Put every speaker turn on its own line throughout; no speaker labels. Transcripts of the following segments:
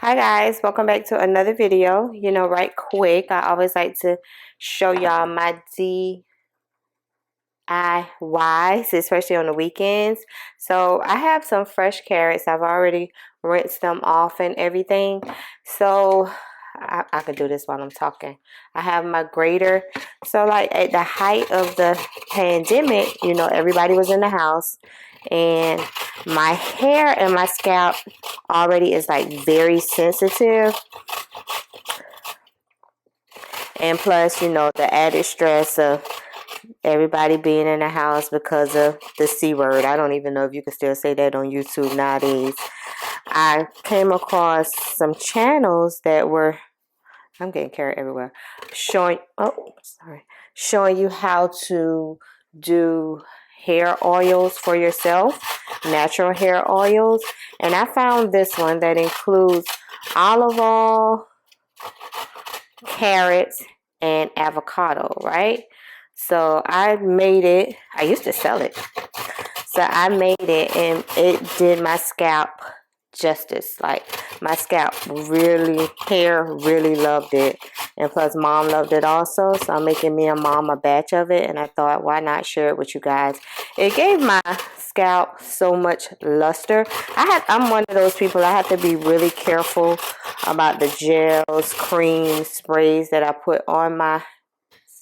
Hi guys, welcome back to another video. Right quick, I always like to show y'all my DIYs, especially on the weekends. So I have some fresh carrots. I've already rinsed them off and everything. So I could do this while I'm talking. I have my grater. So like at the height of the pandemic, everybody was in the house and my hair and my scalp already is like very sensitive, and plus the added stress of everybody being in the house because of the C word. I don't even know if you can still say that on YouTube nowadays. I came across some channels that were, I'm getting carried everywhere, showing you how to do hair oils for yourself, natural hair oils. And I found this one that includes olive oil, carrots, and avocado, right? So I made it. I used to sell it. So I made it and it did my scalp justice. Like my scalp hair really loved it, and plus mom loved it also. So I'm making me and mom a batch of it, and I thought, why not share it with you guys? It gave my scalp so much luster. I'm one of those people, I have to be really careful about the gels, creams, sprays that I put on my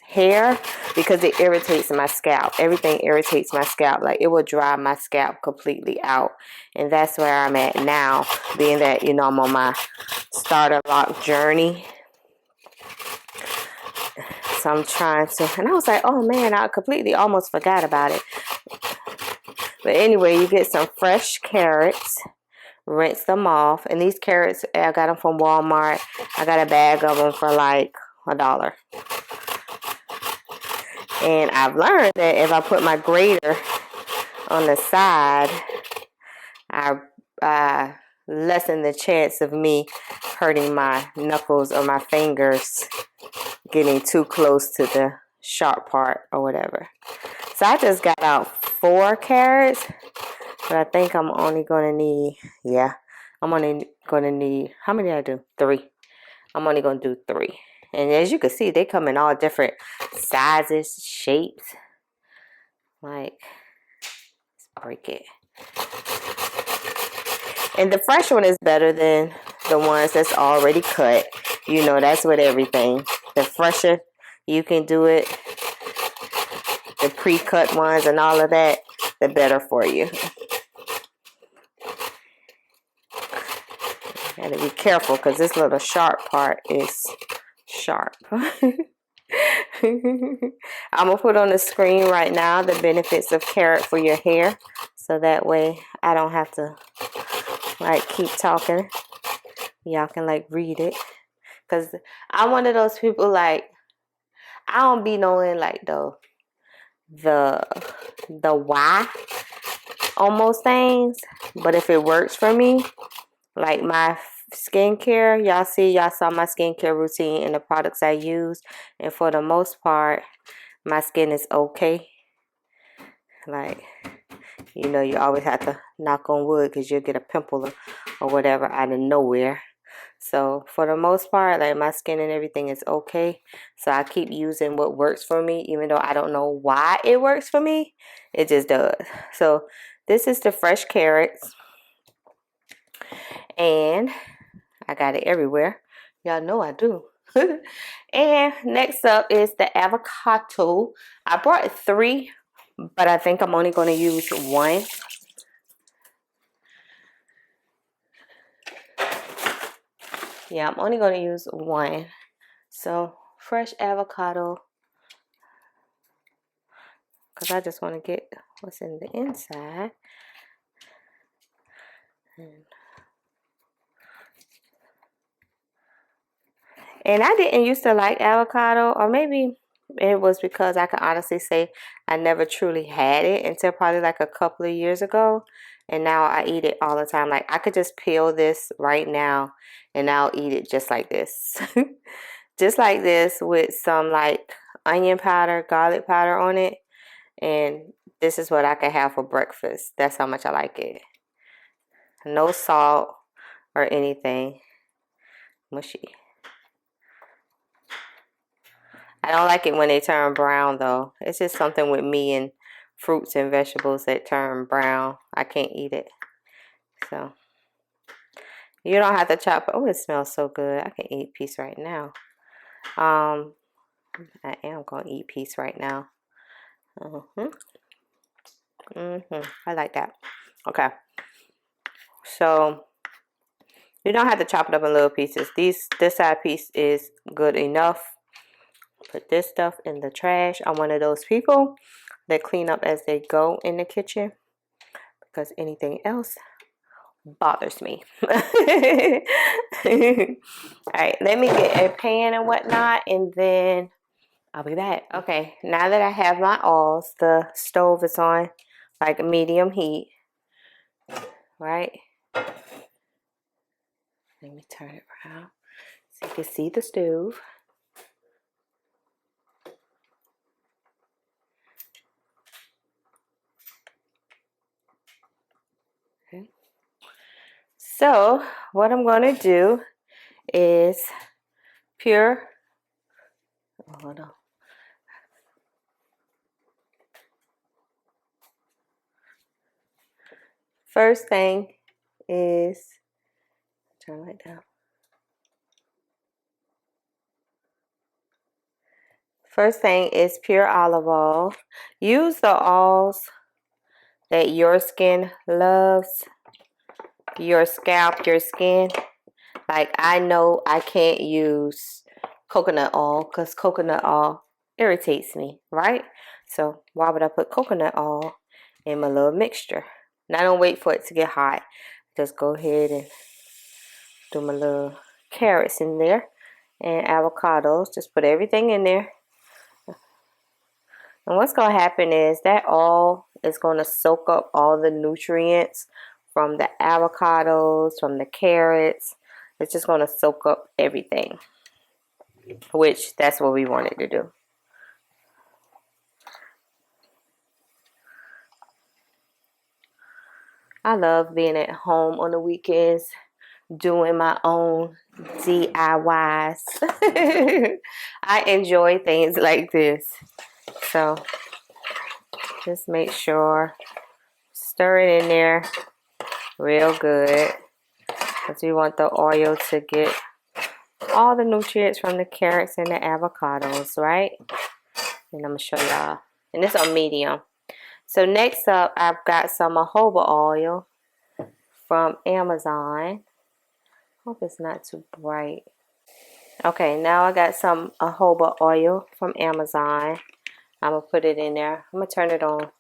hair because it irritates my scalp. Everything irritates my scalp. Like it will dry my scalp completely out, and that's where I'm at now, being that I'm on my starter lock journey. So I'm trying to, and I was like, oh man, I completely almost forgot about it. But anyway, you get some fresh carrots, rinse them off, and these carrots I got them from Walmart. I got a bag of them for like $1. And I've learned that if I put my grater on the side, I lessen the chance of me hurting my knuckles or my fingers getting too close to the sharp part or whatever. So I just got out 4 carrots, but I think I'm only going to need, I'm only going to need, how many did I do? 3. I'm only going to do 3. And as you can see, they come in all different sizes, shapes. Like, let's break it. And the fresh one is better than the ones that's already cut. That's with everything. The fresher you can do it, the pre-cut ones and all of that, the better for you. Gotta be careful because this little sharp part is sharp. I'm gonna put on the screen right now the benefits of carrot for your hair, so that way I don't have to like keep talking. Y'all can like read it, because I'm one of those people, like I don't be knowing like the why almost things, but if it works for me, like my skincare, y'all saw my skincare routine and the products I use, and for the most part my skin is okay. Like you always have to knock on wood because you'll get a pimple or whatever out of nowhere. So for the most part, like my skin and everything is okay. So I keep using what works for me, even though I don't know why it works for me. It just does. So this is the fresh carrots, and I got it everywhere. Y'all know I do. And next up is the avocado. I brought 3, but I think I'm only going to use 1. Yeah, I'm only going to use 1. So fresh avocado, because I just want to get what's in the inside. And I didn't used to like avocado, or maybe it was because I can honestly say I never truly had it until probably like a couple of years ago. And now I eat it all the time. Like I could just peel this right now and I'll eat it just like this. Just like this, with some like onion powder, garlic powder on it. And this is what I can have for breakfast. That's how much I like it. No salt or anything. mushy. I don't like it when they turn brown though. It's just something with me and fruits and vegetables that turn brown. I can't eat it. So you don't have to chop. Oh, it smells so good. I can eat peace right now. I am gonna eat peace right now. I like that. Okay. So you don't have to chop it up in little pieces. This side piece is good enough. Put this stuff in the trash. I'm one of those people that clean up as they go in the kitchen because anything else bothers me. Alright, let me get a pan and whatnot, and then I'll be back. Okay, now that I have my oils, the stove is on like medium heat, right? Let me turn it around so you can see the stove. Okay. So what I'm going to do is hold on. First thing is, turn it down. First thing is pure olive oil. Use the oils that your skin loves, your scalp, your skin. Like, I know I can't use coconut oil because coconut oil irritates me, right? So why would I put coconut oil in my little mixture? Now don't wait for it to get hot. Just go ahead and do my little carrots in there and avocados. Just put everything in there. And what's going to happen is that oil is going to soak up all the nutrients from the avocados, from the carrots. It's just going to soak up everything, which that's what we want it to do. I love being at home on the weekends, doing my own DIYs. I enjoy things like this. So just make sure, stir it in there real good, because we want the oil to get all the nutrients from the carrots and the avocados, right? And I'm going to show y'all. And this on medium. So next up, I've got some jojoba oil from Amazon. Hope it's not too bright. Okay, now I got some jojoba oil from Amazon. I'm going to put it in there. I'm going to turn it on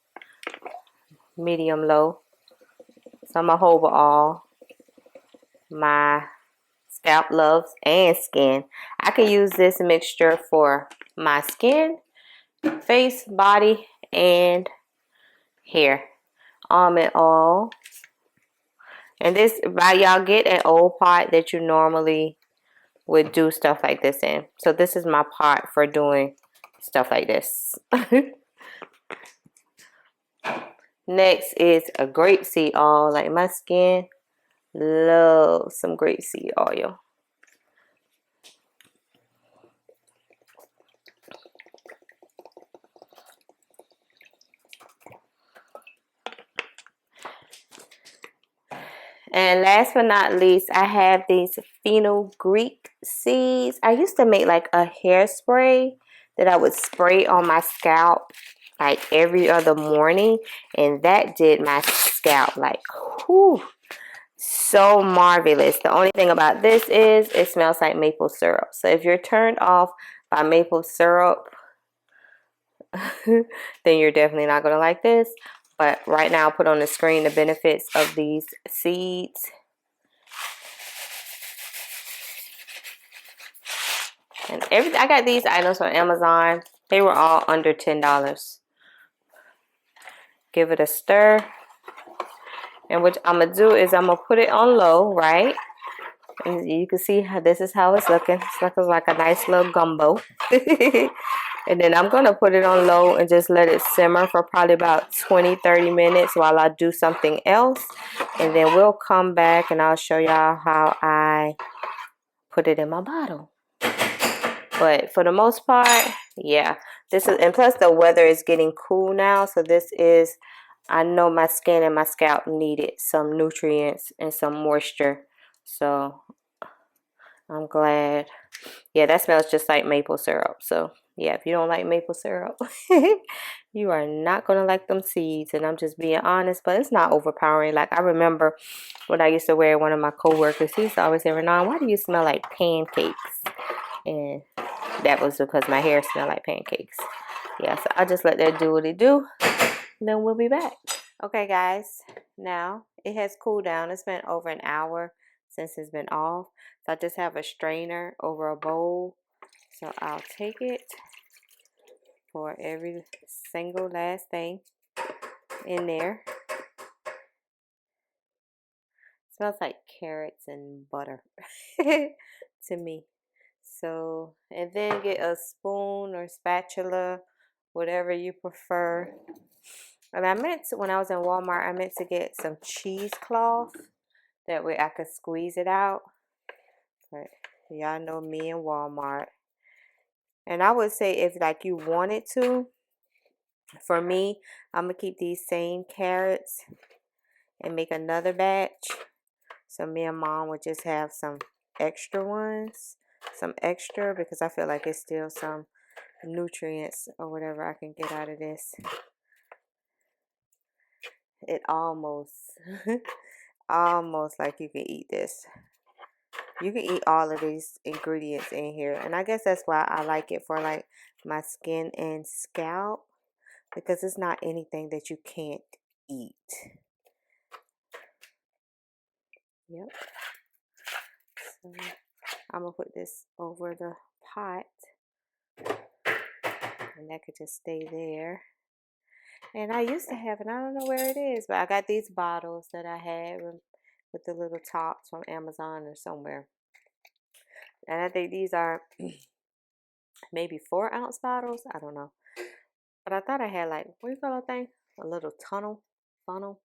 medium low. Some jojoba oil. My scalp loves and skin. I can use this mixture for my skin, face, body, and hair. Almond oil. And this, y'all get an old pot that you normally would do stuff like this in. So this is my pot for doing stuff like this. Next is a grapeseed oil. Like, my skin loves some grapeseed oil. And last but not least, I have these fenugreek seeds. I used to make like a hairspray that I would spray on my scalp like every other morning, and that did my scalp like, whew, so marvelous. The only thing about this is it smells like maple syrup. So if you're turned off by maple syrup, then you're definitely not going to like this. But right now, I'll put on the screen the benefits of these seeds. And I got these items from Amazon. They were all under $10. Give it a stir. And what I'm going to do is I'm going to put it on low, right? And you can see how this is how it's looking. It's looking like a nice little gumbo. And then I'm going to put it on low and just let it simmer for probably about 20-30 minutes while I do something else. And then we'll come back and I'll show y'all how I put it in my bottle. But for the most part, yeah, this is, and plus the weather is getting cool now, so this is, I know my skin and my scalp needed some nutrients and some moisture, so I'm glad. Yeah, that smells just like maple syrup. So yeah, if you don't like maple syrup, you are not gonna like them seeds. And I'm just being honest, but it's not overpowering. Like, I remember when I used to wear, one of my coworkers, he used to always say, "Renan, why do you smell like pancakes?" And that was because my hair smelled like pancakes. Yeah, so I just let that do what it do. And then we'll be back. Okay, guys. Now it has cooled down. It's been over an hour since it's been off. So I just have a strainer over a bowl. So I'll take it, pour every single last thing in there. It smells like carrots and butter to me. So, and then get a spoon or spatula, whatever you prefer. And I meant to, when I was in Walmart, I meant to get some cheesecloth. That way I could squeeze it out. But y'all know me in Walmart. And I would say, if like you wanted to, for me, I'm going to keep these same carrots and make another batch. So me and Mom would just have some extra ones. Some extra, because I feel like it's still some nutrients or whatever I can get out of this. It almost, almost like you can eat this. You can eat all of these ingredients in here. And I guess that's why I like it for like my skin and scalp. Because it's not anything that you can't eat. Yep. So I'm going to put this over the pot. And that could just stay there. And I used to have, and I don't know where it is, but I got these bottles that I had with the little tops from Amazon or somewhere. And I think these are maybe 4-ounce bottles. I don't know. But I thought I had, like, what do you call that thing? A little funnel,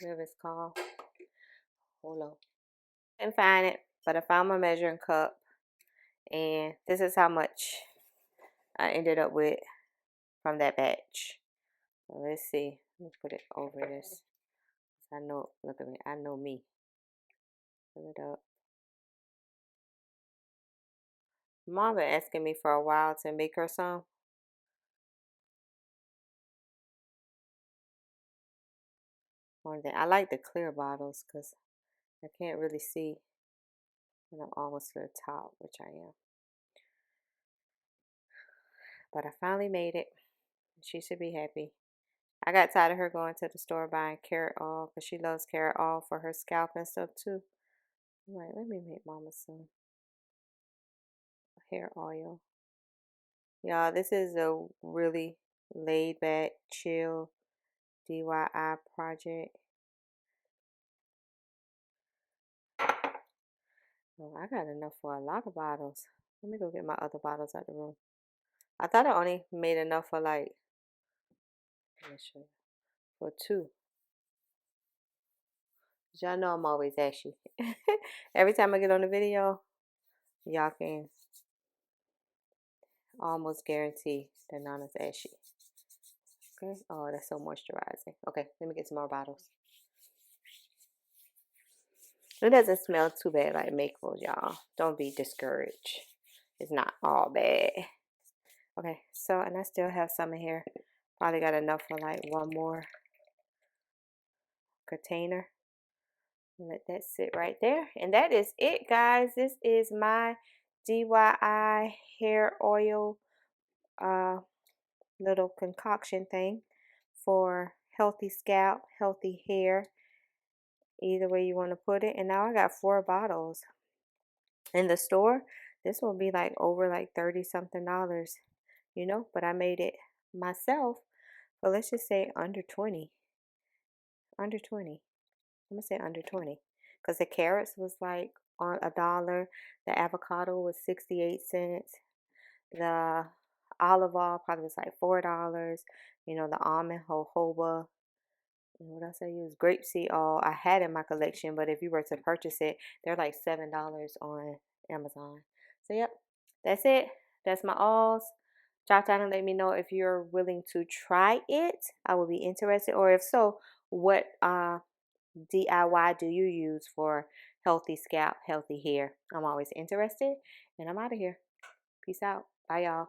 whatever it's called. Hold on. Couldn't find it, but I found my measuring cup. And this is how much I ended up with from that batch. So let's see. Let's put it over this. I know, look at me. I know me. Fill it up. Mom been asking me for a while to make her some. I like the clear bottles because I can't really see. And I'm almost to the top, which I am. But I finally made it. She should be happy. I got tired of her going to the store buying carrot oil because she loves carrot oil for her scalp and stuff too. I'm like, let me make Mama some hair oil. Y'all, this is a really laid back, chill DIY project. Oh, I got enough for a lot of bottles. Let me go get my other bottles out the room. I thought I only made enough for like, let me show you, for 2. Y'all know I'm always ashy. Every time I get on the video, y'all can almost guarantee that Nana's ashy. Okay. Oh, that's so moisturizing. Okay, let me get some more bottles. It doesn't smell too bad like maple, y'all. Don't be discouraged. It's not all bad. Okay, so, and I still have some in here. Probably got enough for like one more container. Let that sit right there. And that is it, guys. This is my DIY hair oil little concoction thing for healthy scalp, healthy hair. Either way you want to put it. And now I got 4 bottles. In the store, this will be like over like $30-something, you know, but I made it myself. But let's just say under 20. Under 20. I'm gonna say under 20. Because the carrots was like on $1. The avocado was 68 cents. The olive oil probably was like $4. You know, the almond jojoba. And what else I use? Grapeseed oil I had in my collection, but if you were to purchase it, they're like $7 on Amazon. So yep, that's it. That's my alls. Drop down and let me know if you're willing to try it. I will be interested, or if so, what DIY do you use for healthy scalp, healthy hair? I'm always interested, and I'm out of here. Peace out. Bye, y'all.